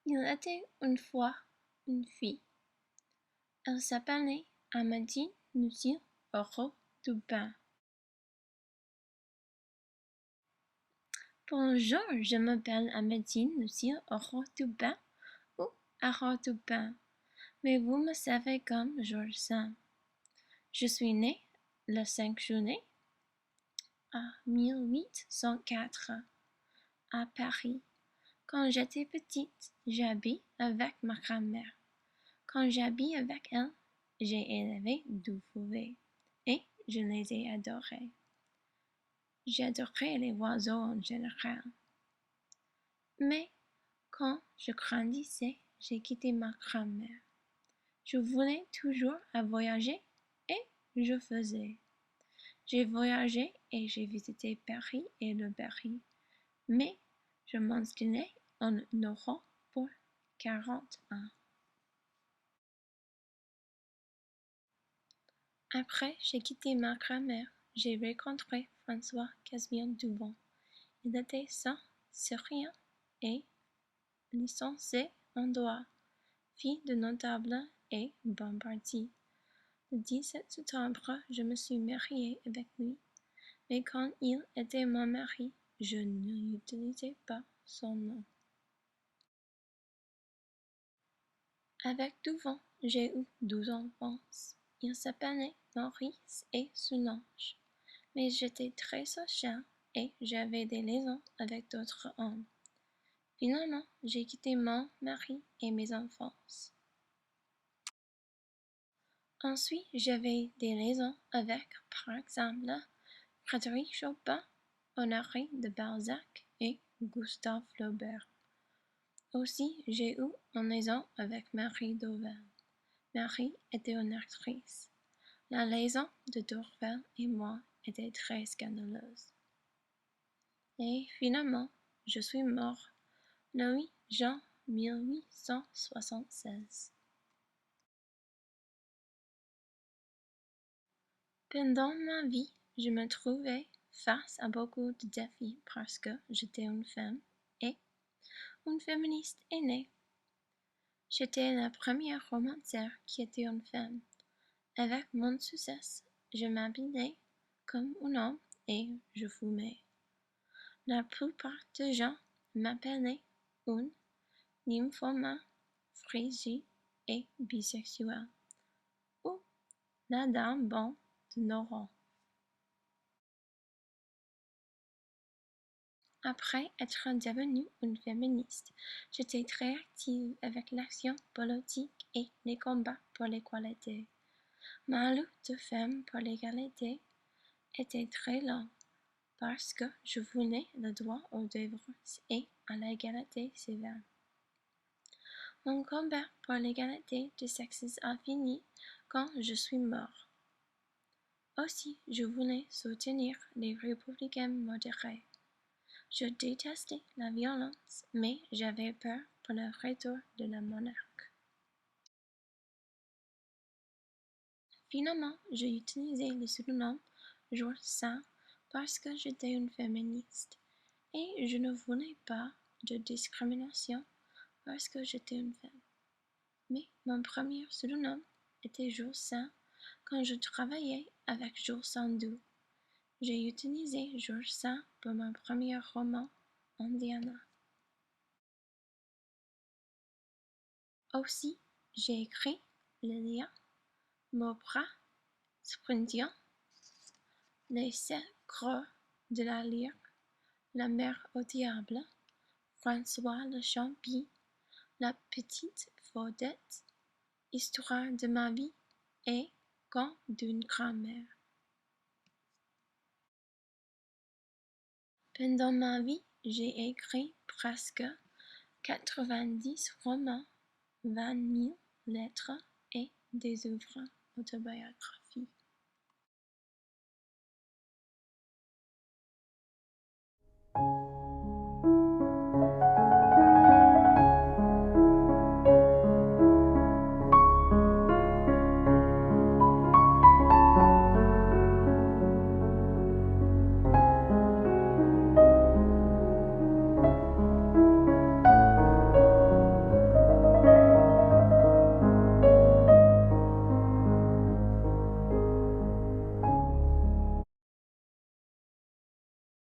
Il était une fois une fille. Elle s'appelait Amandine Lucille Aurault-Dupin. Bonjour, je m'appelle Amandine Lucille Aurault-Dupin ou Aurault-Dupin, mais vous me savez comme Georges Sand. Je suis née le 5 juillet à 1804 à Paris. Quand j'étais petite, j'habite avec ma grand-mère. Quand j'habite avec elle, j'ai élevé 2 poulets et je les ai adorés. J'adorais les oiseaux en général. Mais quand je grandissais, j'ai quitté ma grand-mère. Je voulais toujours voyager et je faisais. J'ai voyagé et j'ai visité Paris et le Berry, mais je m'inscrivais en Europe pour 40 ans. Après, j'ai quitté ma grand-mère. J'ai rencontré François Casimir-Dubon. Il était Syrien et licencié en droit, fils de notable et bon parti. Le 17 septembre, je me suis mariée avec lui, mais quand il était mon mari, je n'utilisais pas son nom. Avec Dubon, j'ai eu 12 enfants. Ils s'appelaient Maurice et Solange. Mais j'étais très sociale et j'avais des liaisons avec d'autres hommes. Finalement, j'ai quitté mon mari et mes enfants. Ensuite, j'avais des liaisons avec, par exemple, Frédéric Chopin, Honoré de Balzac et Gustave Flaubert. Aussi, j'ai eu une liaison avec Marie Dorval. Marie était une actrice. La liaison de Dorval et moi était très scandaleuse. Et finalement, je suis mort le 8 juin 1876. Pendant ma vie, je me trouvais face à beaucoup de défis parce que j'étais une femme et une féministe aînée. J'étais la première romancière qui était une femme. Avec mon succès, je m'habillais comme un homme et je fumais. La plupart des gens m'appelaient une nymphomane, frigide et bisexuelle, ou la dame bonne de Noran. Après être devenue une féministe, j'étais très active avec l'action politique et les combats pour l'égalité. Ma lutte de femme pour l'égalité était très longue parce que je voulais le droit au divorce et à l'égalité civile. Mon combat pour l'égalité des sexes a fini quand je suis mort. Aussi, je voulais soutenir les républicains modérés. Je détestais la violence, mais j'avais peur pour le retour de la monarque. Finalement, j'ai utilisé le pseudonyme Georges Sand parce que j'étais une féministe et je ne voulais pas de discrimination parce que j'étais une femme. Mais mon premier pseudonyme était Georges Sand quand je travaillais avec Jules Sandeau. J'ai utilisé Georges Sand pour mon premier roman, Indiana. Aussi, j'ai écrit Lélia, Mauprat, Sprindian, Les 7 gros de la lyre, La mère au diable, François le Champi, La petite Faudette, Histoire de ma vie et Conte d'une grand-mère. Pendant ma vie, j'ai écrit presque 90 romans, 20 000 lettres et des œuvres autobiographiques.